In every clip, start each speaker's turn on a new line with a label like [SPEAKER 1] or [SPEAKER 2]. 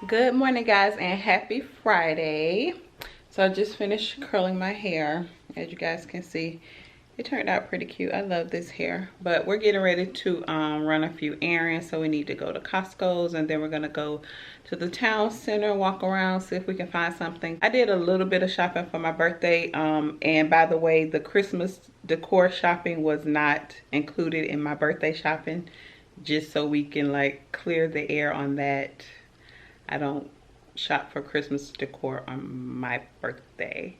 [SPEAKER 1] Good morning, guys, and happy Friday. So I just finished curling my hair. As you guys can see, it turned out pretty cute. I love this hair, but we're getting ready to run a few errands. So we need to go to Costco's, and then we're gonna go to the town center, walk around, see if we can find something. I did a little bit of shopping for my birthday, and by the way, the Christmas decor shopping was not included in my birthday shopping, just so we can like clear the air on that. I don't shop for Christmas decor on my birthday.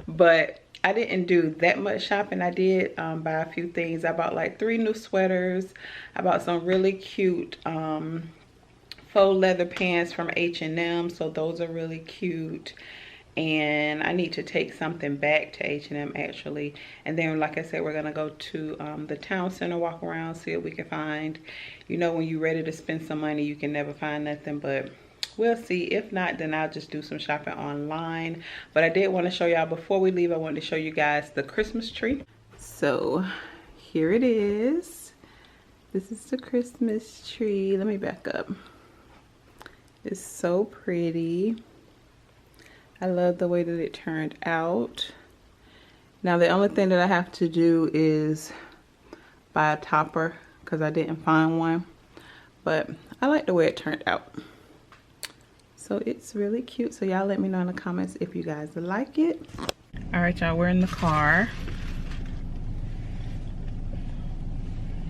[SPEAKER 1] But I didn't do that much shopping. I did buy a few things. I bought like 3 new sweaters. I bought some really cute faux leather pants from H&M. So those are really cute. And I need to take something back to H&M actually. And then, like I said, we're gonna go to the town center, walk around, see what we can find. You know, when you're ready to spend some money, you can never find nothing, but we'll see. If not, then I'll just do some shopping online. But I did want to show y'all, before we leave, I wanted to show you guys the Christmas tree. So here it is. This is the Christmas tree. Let me back up. It's so pretty. I love the way that it turned out. Now the only thing that I have to do is buy a topper because I didn't find one. But I like the way it turned out. So it's really cute. So y'all let me know in the comments if you guys like it. Alright, y'all, we're in the car.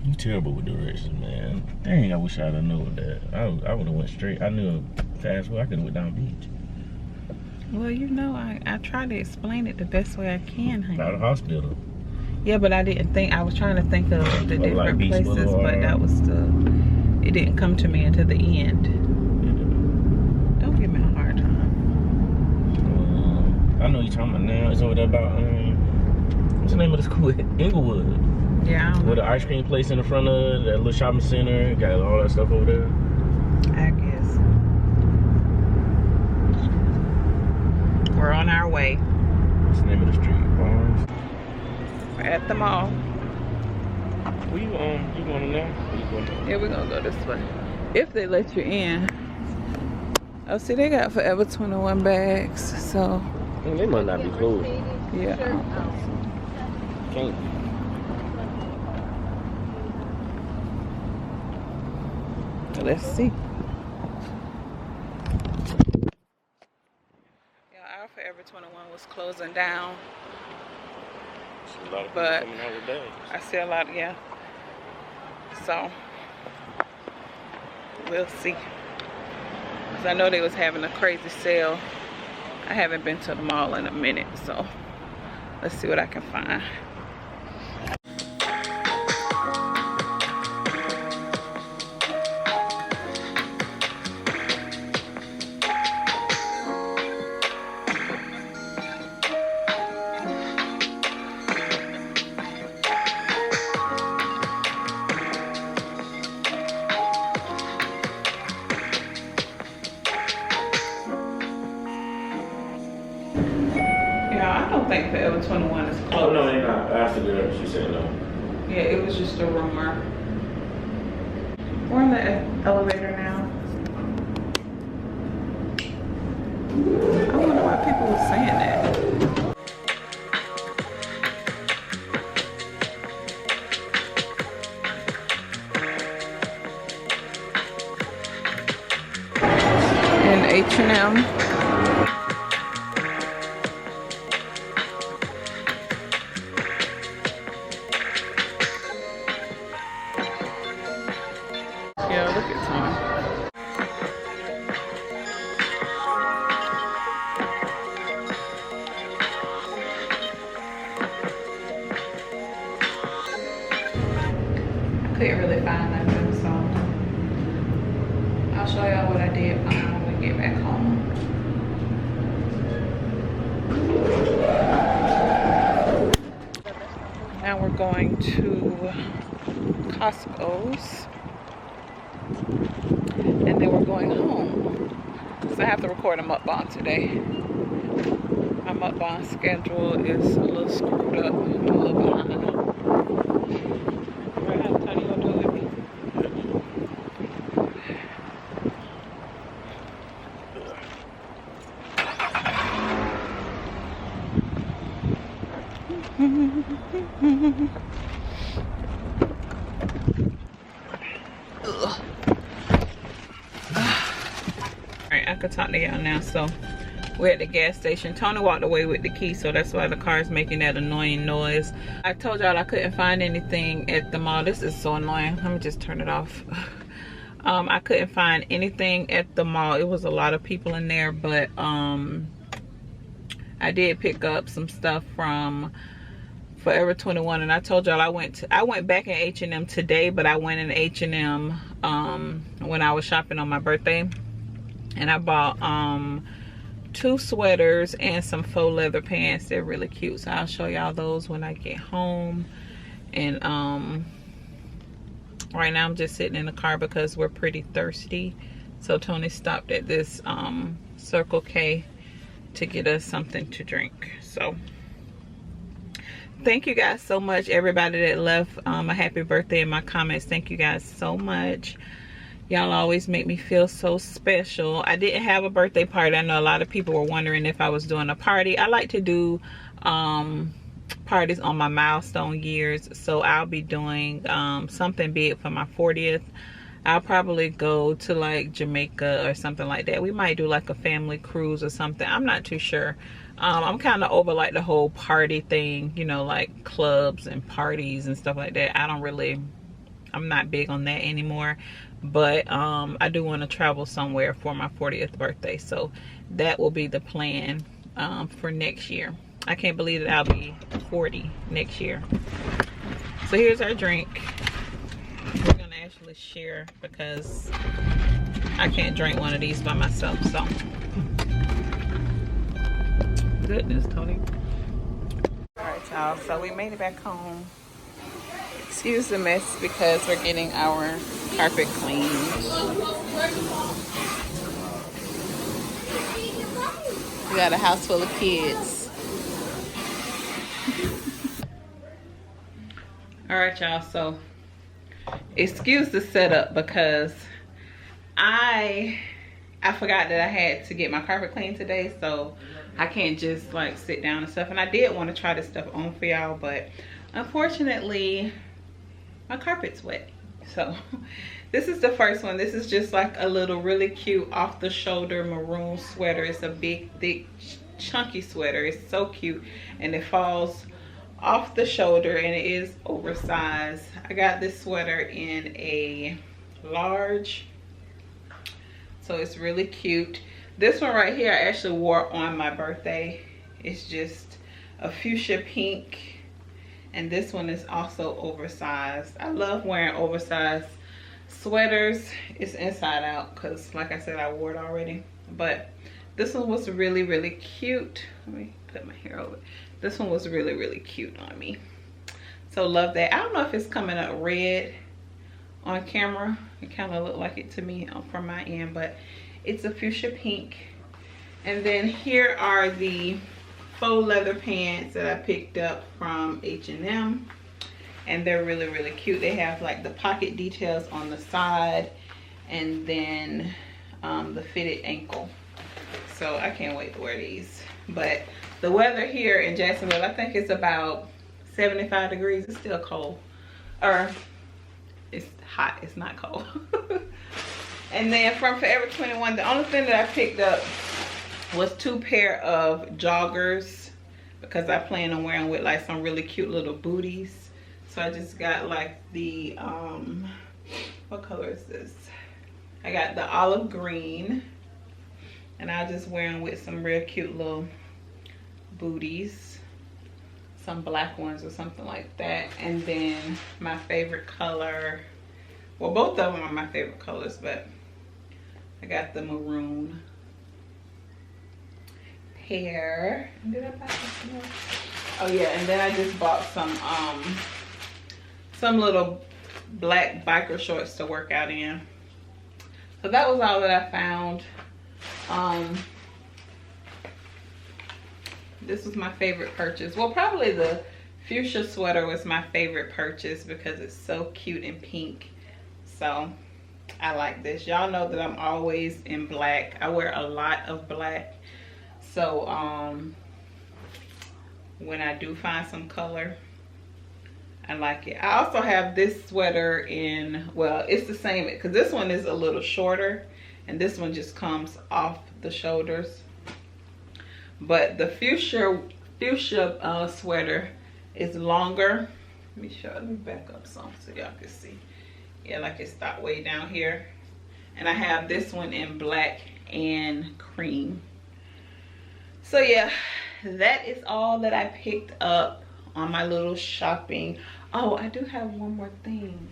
[SPEAKER 2] You terrible with directions, man. Dang, I wish I'd have known that. I would have went straight. I knew fast well I could have went down the beach.
[SPEAKER 1] Well, you know, I try to explain it the best way I can, honey.
[SPEAKER 2] By the hospital.
[SPEAKER 1] Yeah, but I didn't think, I was trying to think of the different
[SPEAKER 2] like
[SPEAKER 1] places, but that was it didn't come to me until the end. Don't give me a hard time.
[SPEAKER 2] I know you're talking about now. It's over there about, what's the name of the school? Inglewood.
[SPEAKER 1] Yeah, I don't know.
[SPEAKER 2] With the ice cream place in the front of that little shopping center. Got all that stuff over there.
[SPEAKER 1] I guess. We're on our way.
[SPEAKER 2] What's the name of the street? Barnes?
[SPEAKER 1] We're at the mall.
[SPEAKER 2] Where you going now? Where you going now?
[SPEAKER 1] Yeah, we're gonna go this way. If they let you in. Oh, see, they got Forever 21 bags, so.
[SPEAKER 2] Man, they must not be closed.
[SPEAKER 1] Yeah.
[SPEAKER 2] Can't be.
[SPEAKER 1] Let's see. Yeah, our Forever 21 was closing down.
[SPEAKER 2] A lot of people
[SPEAKER 1] But
[SPEAKER 2] coming out with bags.
[SPEAKER 1] I see a lot, yeah. So we'll see. Cause I know they was having a crazy sale. I haven't been to the mall in a minute, so let's see what I can find. I don't think Forever 21 is closed.
[SPEAKER 2] Oh, no, they're not. I asked the girl. She said no.
[SPEAKER 1] Yeah, it was just a rumor. We're in the elevator now. I wonder why people were saying that. In H&M. Yeah, look at Tom. I couldn't really find nothing, so I'll show y'all what I did find when we get back home. Now we're going to Costco's. And then we're going home. So I have to record a mukbang today. My mukbang schedule is a little screwed up. I'm a little behind. Right, how Tony gonna do it with me? Alright, I could talk to y'all now. So we're at the gas station. Tony walked away with the key, so that's why the car is making that annoying noise. I told y'all I couldn't find anything at the mall. This is so annoying. Let me just turn it off. I couldn't find anything at the mall. It was a lot of people in there, but I did pick up some stuff from Forever 21, and I told y'all I went back in H&M today, but I went in H&M when I was shopping on my birthday, and I bought 2 sweaters and some faux leather pants. They're really cute, so I'll show y'all those when I get home. And right now I'm just sitting in the car because we're pretty thirsty, so Tony stopped at this Circle K to get us something to drink. So thank you guys so much, everybody that left a happy birthday in my comments. Thank you guys so much. Y'all always make me feel so special. I didn't have a birthday party. I know a lot of people were wondering if I was doing a party. I like to do parties on my milestone years, so I'll be doing something big for my 40th. I'll probably go to like Jamaica or something like that. We might do like a family cruise or something. I'm not too sure. I'm kind of over like the whole party thing, you know, like clubs and parties and stuff like that. I'm not big on that anymore, but I do want to travel somewhere for my 40th birthday, so that will be the plan for next year. I can't believe that I'll be 40 next year. So here's our drink. We're gonna actually share because I can't drink one of these by myself. So goodness, Tony. All right, y'all, so we made it back home. Excuse the mess because we're getting our carpet cleaned. We got a house full of kids. All right, y'all, so excuse the setup because I forgot that I had to get my carpet cleaned today, so I can't just like sit down and stuff. And I did want to try this stuff on for y'all, but unfortunately my carpet's wet. So this is the first one. This is just like a little really cute off the shoulder maroon sweater. It's a big, thick, chunky sweater. It's so cute, and it falls off the shoulder and it is oversized. I got this sweater in a large, so it's really cute. This one right here I actually wore on my birthday. It's just a fuchsia pink, and this one is also oversized. I love wearing oversized sweaters. It's inside out because like I said, I wore it already, but this one was really, really cute. Let me put my hair over. This one was really, really cute on me. So love that. I don't know if it's coming up red on camera. It kind of looked like it to me from my end, but it's a fuchsia pink. And then here are the faux leather pants that I picked up from H&M, and they're really, really cute. They have like the pocket details on the side, and then the fitted ankle. So I can't wait to wear these. But the weather here in Jacksonville, I think it's about 75 degrees. It's still cold, or it's hot, it's not cold. And then from Forever 21, the only thing that I picked up was 2 pair of joggers because I plan on wearing with like some really cute little booties. So I just got like the what color is this? I got the olive green, and I'll just wear them with some real cute little booties, some black ones or something like that. And then my favorite color, well, both of them are my favorite colors, but I got the maroon pair. Did I buy something else? Oh yeah, and then I just bought some little black biker shorts to work out in. So that was all that I found. This was my favorite purchase. Well, probably the fuchsia sweater was my favorite purchase because it's so cute and pink. So I like this. Y'all know that I'm always in black. I wear a lot of black. So when I do find some color. I like it. I also have this sweater in, well, it's the same because this one is a little shorter and this one just comes off the shoulders. But the fuchsia sweater is longer. Let me back up some so y'all can see. Yeah, like it stopped way down here. And I have this one in black and cream. So yeah, that is all that I picked up on my little shopping. Oh, I do have one more thing.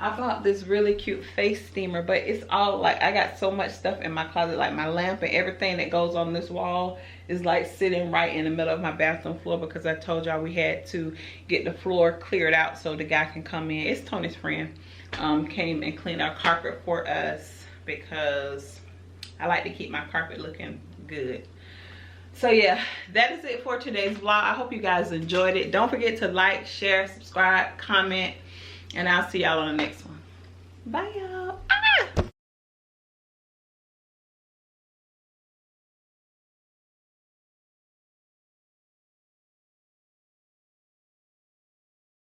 [SPEAKER 1] I bought this really cute face steamer, but it's all like, I got so much stuff in my closet, like my lamp and everything that goes on this wall is like sitting right in the middle of my bathroom floor, because I told y'all we had to get the floor cleared out so the guy can come in. It's Tony's friend, came and cleaned our carpet for us because I like to keep my carpet looking good. So yeah, that is it for today's vlog. I hope you guys enjoyed it. Don't forget to like, share, subscribe, comment, and I'll see y'all on the next one. Bye y'all.